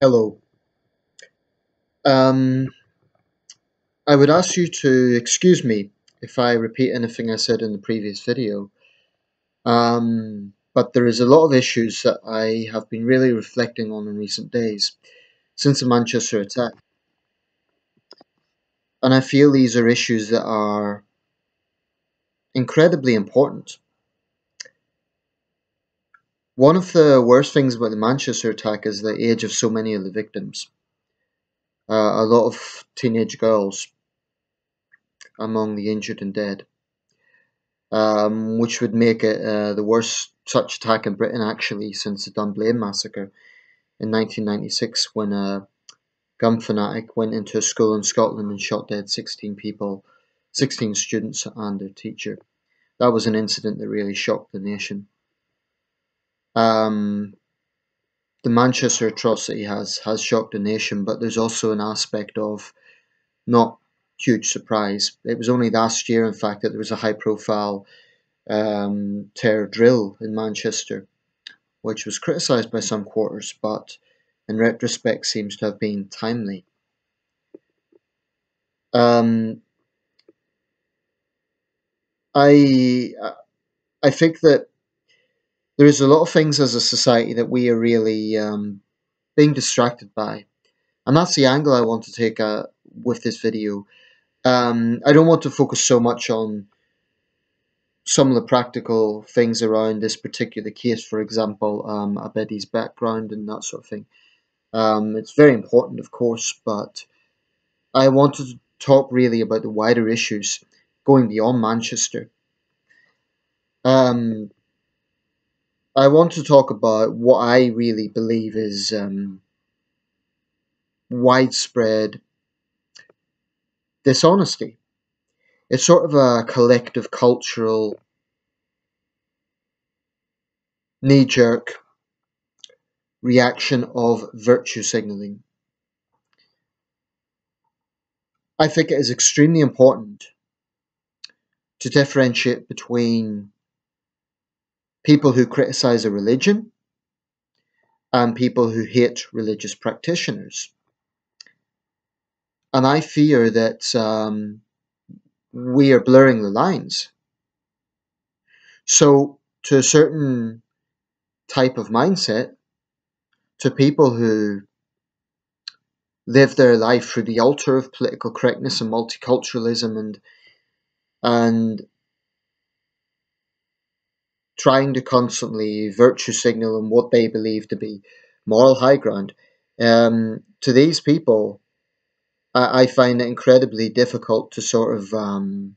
Hello. Um, I would ask you to excuse me if I repeat anything I said in the previous video. But there is a lot of issues that I have been really reflecting on in recent days since the Manchester attack. And I feel these are issues that are incredibly important. One of the worst things about the Manchester attack is the age of so many of the victims. A lot of teenage girls among the injured and dead. Which would make it the worst such attack in Britain actually since the Dunblane massacre in 1996, when a gun fanatic went into a school in Scotland and shot dead 16 people, 16 students and their teacher. That was an incident that really shocked the nation. Um, the Manchester atrocity has shocked the nation, but there's also an aspect of not huge surprise. It was only last year, in fact, that there was a high-profile terror drill in Manchester, which was criticised by some quarters, but in retrospect seems to have been timely. Um, I I think that there is a lot of things as a society that we are really being distracted by, and that's the angle I want to take with this video. I don't want to focus so much on some of the practical things around this particular case, for example, Abedi's background and that sort of thing. It's very important, of course, but I wanted to talk really about the wider issues going beyond Manchester. Um, I want to talk about what I really believe is widespread dishonesty. It's sort of a collective cultural knee jerk reaction of virtue signaling. I think it is extremely important to differentiate between people who criticize a religion and people who hate religious practitioners. And I fear that we are blurring the lines. So, to a certain type of mindset, to people who live their life through the altar of political correctness and multiculturalism and trying to constantly virtue signal on what they believe to be moral high ground, to these people, I find it incredibly difficult to sort of to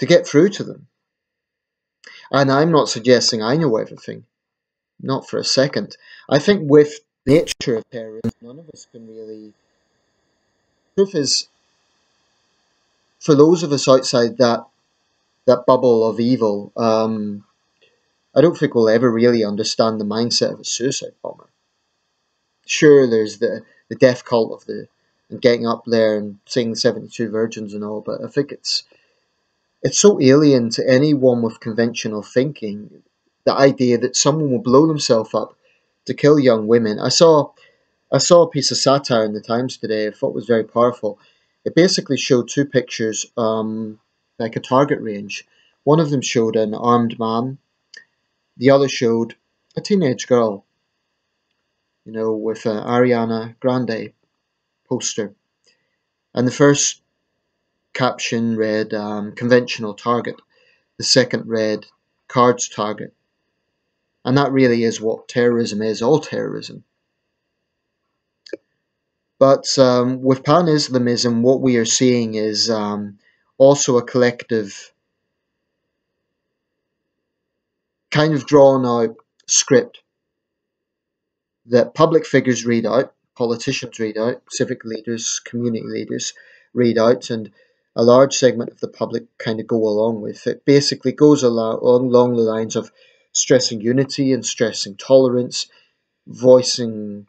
get through to them. And I'm not suggesting I know everything. Not for a second. I think with the nature of terrorism, none of us can really. Truth is, for those of us outside that bubble of evil, I don't think we'll ever really understand the mindset of a suicide bomber. Sure, there's the death cult of the and getting up there and singing 72 Virgins and all, but I think it's so alien to anyone with conventional thinking. The idea that someone will blow themselves up to kill young women. I saw a piece of satire in the Times today I thought was very powerful. It basically showed two pictures, like a target range. One of them showed an armed man, the other showed a teenage girl, with an Ariana Grande poster. And the first caption read conventional target, the second read cards target. And that really is what terrorism is, all terrorism. But with Pan Islamism, what we are seeing is also a collective, kind of drawn out script that public figures read out, politicians read out, civic leaders, community leaders read out, and a large segment of the public kind of go along with. It basically goes along the lines of stressing unity and stressing tolerance, voicing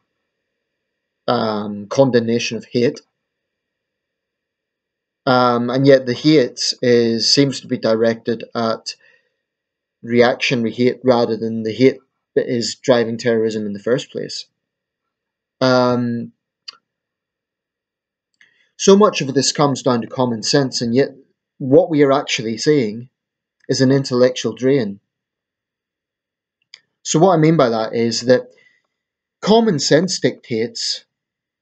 condemnation of hate. And yet the hate seems to be directed at reactionary hate rather than the hate that is driving terrorism in the first place. Um, so much of this comes down to common sense, and yet what we are actually seeing is an intellectual drain. So what I mean by that is that common sense dictates,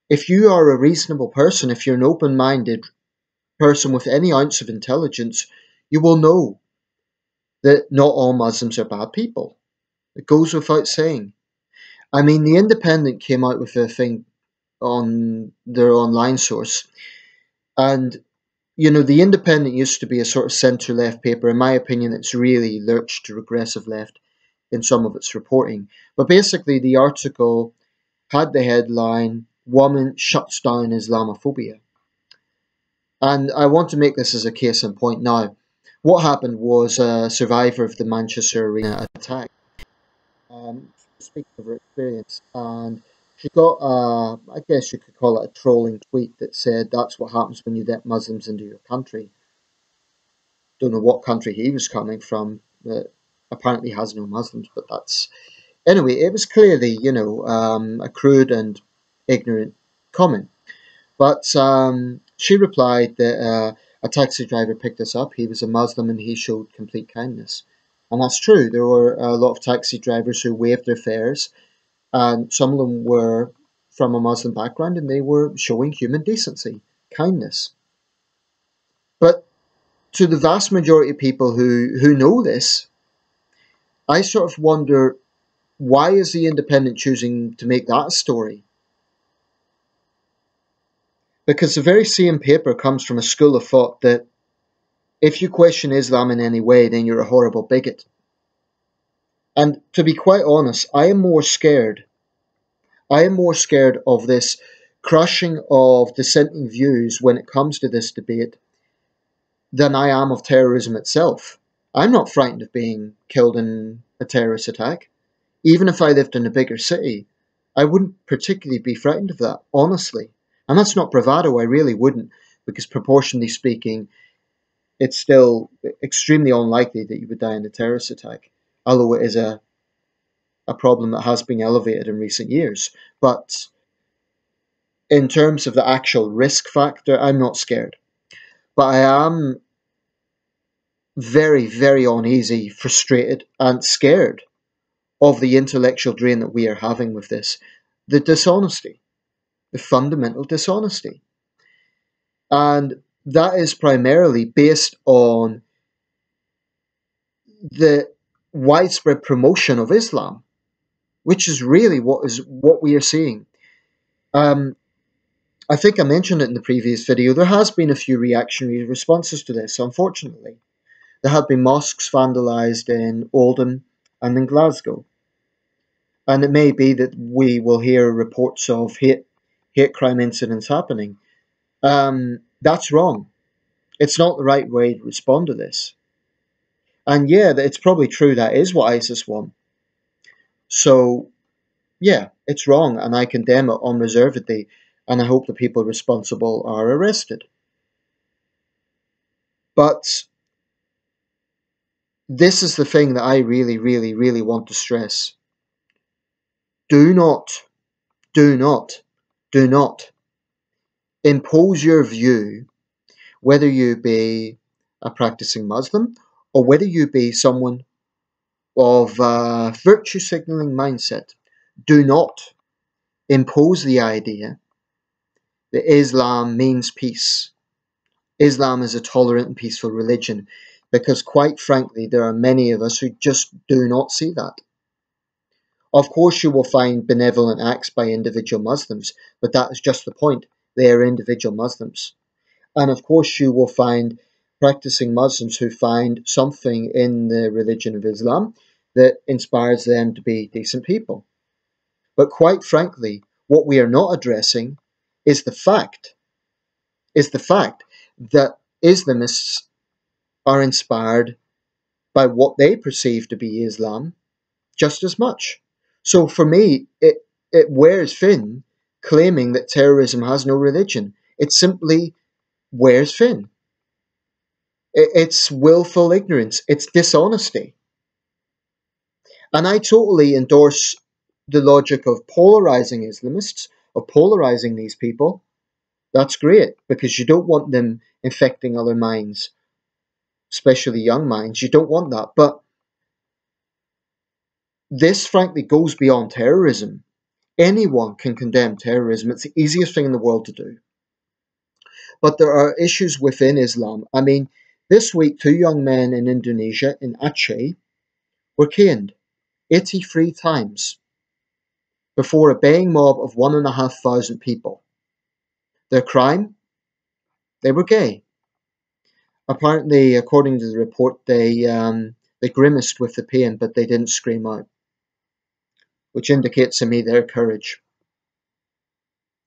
if you are a reasonable person, if you're an open-minded person with any ounce of intelligence, you will know that not all Muslims are bad people. It goes without saying. I mean, The Independent came out with a thing on their online source, and The Independent used to be a sort of centre-left paper. In my opinion, it's really lurched to regressive left in some of its reporting. But basically, the article had the headline, "Woman Shuts Down Islamophobia." And I want to make this as a case in point now. What happened was a survivor of the Manchester Arena attack speaking of her experience, and she got I guess you could call it a trolling tweet that said, "That's what happens when you let Muslims into your country." Don't know what country he was coming from that apparently has no Muslims, but that's anyway. It was clearly, a crude and ignorant comment. But she replied that a taxi driver picked us up. He was a Muslim and he showed complete kindness. And that's true. There were a lot of taxi drivers who waived their fares, and some of them were from a Muslim background and they were showing human decency, kindness. But to the vast majority of people who know this, I sort of wonder, why is the Independent choosing to make that a story? Because the very same paper comes from a school of thought that if you question Islam in any way, then you're a horrible bigot. And to be quite honest, I am more scared of this crushing of dissenting views when it comes to this debate than I am of terrorism itself. I'm not frightened of being killed in a terrorist attack. Even if I lived in a bigger city, I wouldn't particularly be frightened of that, honestly. And that's not bravado, I really wouldn't, because proportionally speaking, it's still extremely unlikely that you would die in a terrorist attack, although it is a problem that has been elevated in recent years. But in terms of the actual risk factor, I'm not scared. But I am very, very uneasy, frustrated, and scared of the intellectual drain that we are having with this. The dishonesty, the fundamental dishonesty. And that is primarily based on the widespread promotion of Islam, which is really what we are seeing. Um, I think I mentioned it in the previous video. There has been a few reactionary responses to this, unfortunately. There have been mosques vandalised in Oldham and in Glasgow. And it may be that we will hear reports of hate crime incidents happening. That's wrong. It's not the right way to respond to this. And yeah, it's probably true that is what ISIS want. So yeah, it's wrong, and I condemn it unreservedly, and I hope the people responsible are arrested. But this is the thing that I really, really, really want to stress. Do not, do not, do not impose your view, whether you be a practicing Muslim or whether you be someone of virtue signaling mindset. Do not impose the idea that Islam means peace. Islam is a tolerant and peaceful religion, because quite frankly, there are many of us who just do not see that. Of course, you will find benevolent acts by individual Muslims, but that is just the point. They are individual Muslims. And of course, you will find practicing Muslims who find something in the religion of Islam that inspires them to be decent people. But quite frankly, what we are not addressing is the fact that Islamists are inspired by what they perceive to be Islam just as much. So for me, it wears thin claiming that terrorism has no religion. It simply wears thin. It's willful ignorance. It's dishonesty. And I totally endorse the logic of polarizing Islamists, of polarizing these people, that's great, because you don't want them infecting other minds, especially young minds. You don't want that. But this, frankly, goes beyond terrorism. Anyone can condemn terrorism. It's the easiest thing in the world to do. But there are issues within Islam. I mean, this week, two young men in Indonesia, in Aceh, were caned 83 times before a baying mob of 1,500 people. Their crime? They were gay. Apparently, according to the report, they grimaced with the pain, but they didn't scream out, which indicates to me their courage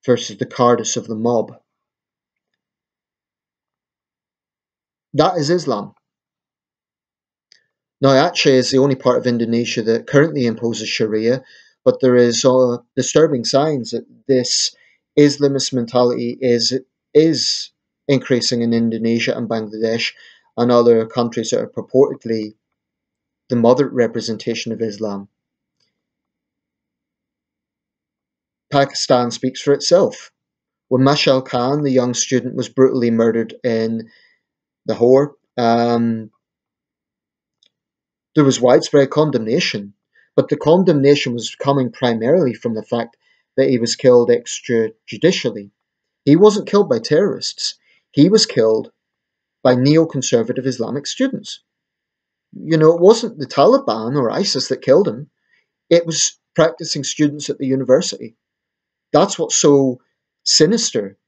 versus the cowardice of the mob. That is Islam. Now, Aceh is the only part of Indonesia that currently imposes Sharia, but there is disturbing signs that this Islamist mentality is increasing in Indonesia and Bangladesh and other countries that are purportedly the mother representation of Islam. Pakistan speaks for itself. When Mashal Khan, the young student, was brutally murdered in Lahore, there was widespread condemnation, but the condemnation was coming primarily from the fact that he was killed extrajudicially. He wasn't killed by terrorists. He was killed by neoconservative Islamic students. It wasn't the Taliban or ISIS that killed him. It was practicing students at the university. That's what's so sinister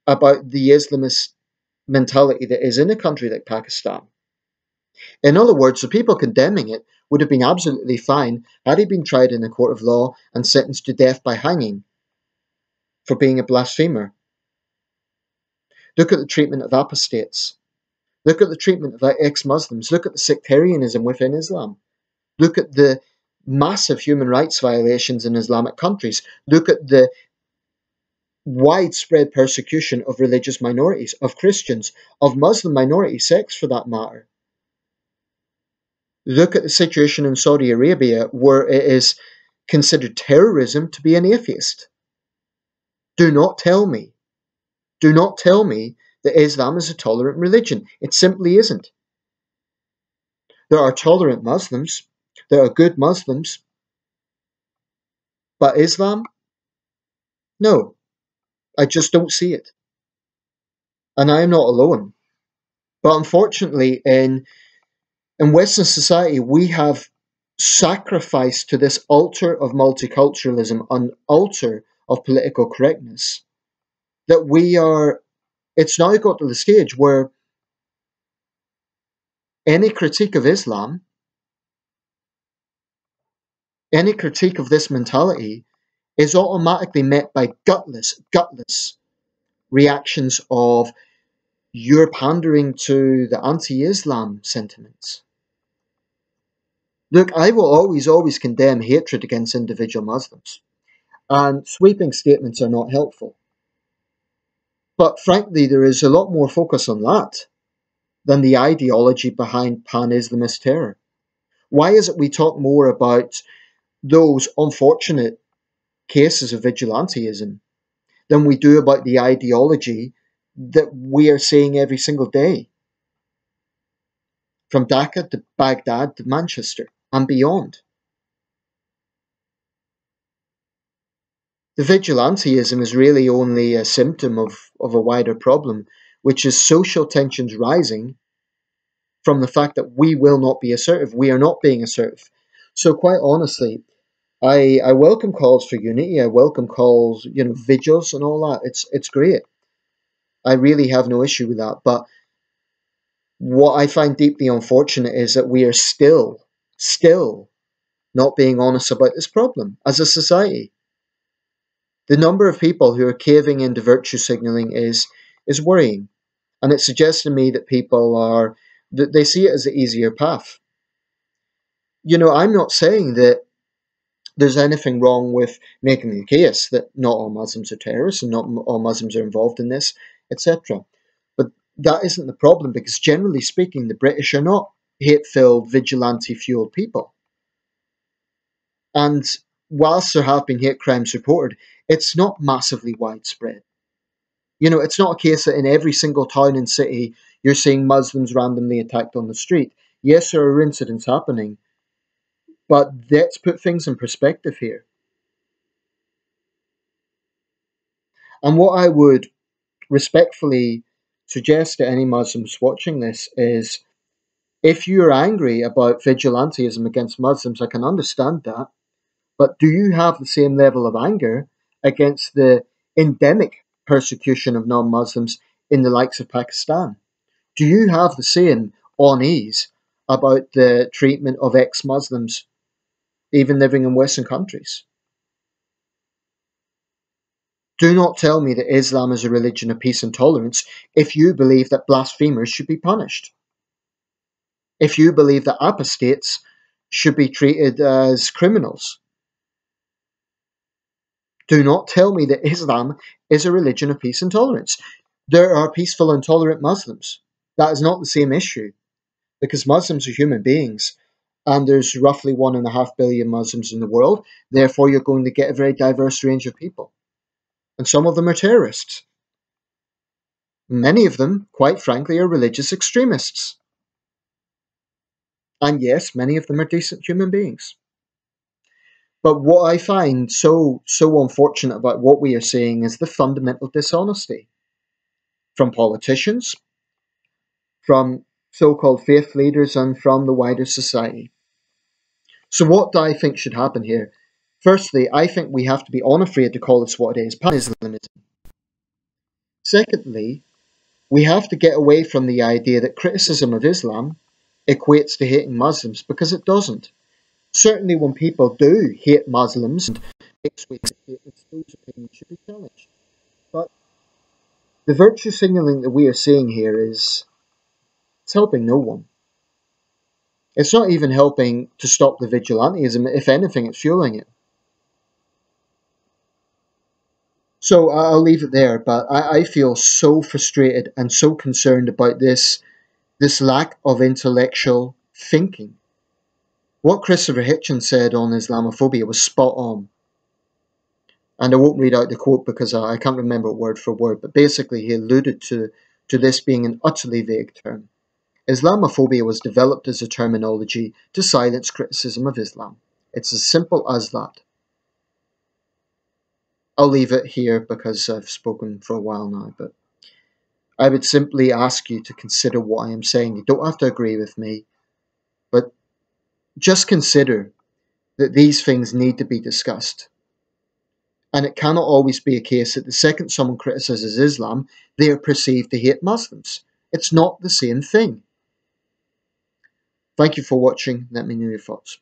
about the Islamist mentality that is in a country like Pakistan. In other words, the people condemning it would have been absolutely fine had he been tried in a court of law and sentenced to death by hanging for being a blasphemer. Look at the treatment of apostates. Look at the treatment of ex-Muslims. Look at the sectarianism within Islam. Look at the massive human rights violations in Islamic countries. Look at the widespread persecution of religious minorities, of Christians, of Muslim minority sects for that matter. Look at the situation in Saudi Arabia, where it is considered terrorism to be an atheist. Do not tell me that Islam is a tolerant religion. It simply isn't. There are tolerant Muslims, there are good Muslims, but Islam? No, I just don't see it. And I am not alone. But unfortunately, in Western society, we have sacrificed to this altar of multiculturalism, an altar of political correctness, that it's now got to the stage where any critique of Islam, any critique of this mentality is automatically met by gutless reactions of you're pandering to the anti-Islam sentiments. Look, I will always condemn hatred against individual Muslims, and sweeping statements are not helpful. But frankly, there is a lot more focus on that than the ideology behind pan-Islamist terror. Why is it we talk more about those unfortunate cases of vigilantism than we do about the ideology that we are seeing every single day? From Dhaka to Baghdad to Manchester and beyond. The vigilantism is really only a symptom of a wider problem, which is social tensions rising from the fact that we will not be assertive. We are not being assertive. So quite honestly, I welcome calls for unity. I welcome calls, vigils and all that. It's great. I really have no issue with that. But what I find deeply unfortunate is that we are still not being honest about this problem as a society. The number of people who are caving into virtue signaling is worrying. And it suggests to me that people they see it as the easier path. I'm not saying that there's anything wrong with making the case that not all Muslims are terrorists and not all Muslims are involved in this, etc. But that isn't the problem, because generally speaking, the British are not hate-filled, vigilante-fueled people. And whilst there have been hate crimes reported, It's not massively widespread. You know, it's not a case that in every single town and city you're seeing Muslims randomly attacked on the street. Yes, there are incidents happening, but let's put things in perspective here. And what I would respectfully suggest to any Muslims watching this is, if you're angry about vigilantism against Muslims, I can understand that. But do you have the same level of anger against the endemic persecution of non Muslims in the likes of Pakistan? Do you have the same unease about the treatment of ex Muslims, even living in Western countries? Do not tell me that Islam is a religion of peace and tolerance if you believe that blasphemers should be punished. If you believe that apostates should be treated as criminals. Do not tell me that Islam is a religion of peace and tolerance. There are peaceful and tolerant Muslims. That is not the same issue, because Muslims are human beings, and there's roughly 1.5 billion Muslims in the world. Therefore, you're going to get a very diverse range of people. And some of them are terrorists. Many of them, quite frankly, are religious extremists. And yes, many of them are decent human beings. But what I find so unfortunate about what we are seeing is the fundamental dishonesty from politicians, from so-called faith leaders, and from the wider society. So what do I think should happen here? Firstly, I think we have to be unafraid to call this what it is, pan-Islamism. Secondly, we have to get away from the idea that criticism of Islam equates to hating Muslims, because it doesn't. Certainly when people do hate Muslims and express hatred, those opinions should be challenged. But the virtue signalling that we are seeing here is, it's helping no one. It's not even helping to stop the vigilantism. If anything, it's fueling it. So I'll leave it there, but I feel so frustrated and so concerned about this lack of intellectual thinking. What Christopher Hitchens said on Islamophobia was spot on. And I won't read out the quote because I can't remember it word for word, but basically he alluded to this being an utterly vague term. Islamophobia was developed as a terminology to silence criticism of Islam. It's as simple as that. I'll leave it here because I've spoken for a while now, but I would simply ask you to consider what I am saying. You don't have to agree with me, but just consider that these things need to be discussed. And it cannot always be a case that the second someone criticizes Islam, they are perceived to hate Muslims. It's not the same thing. Thank you for watching. Let me know your thoughts.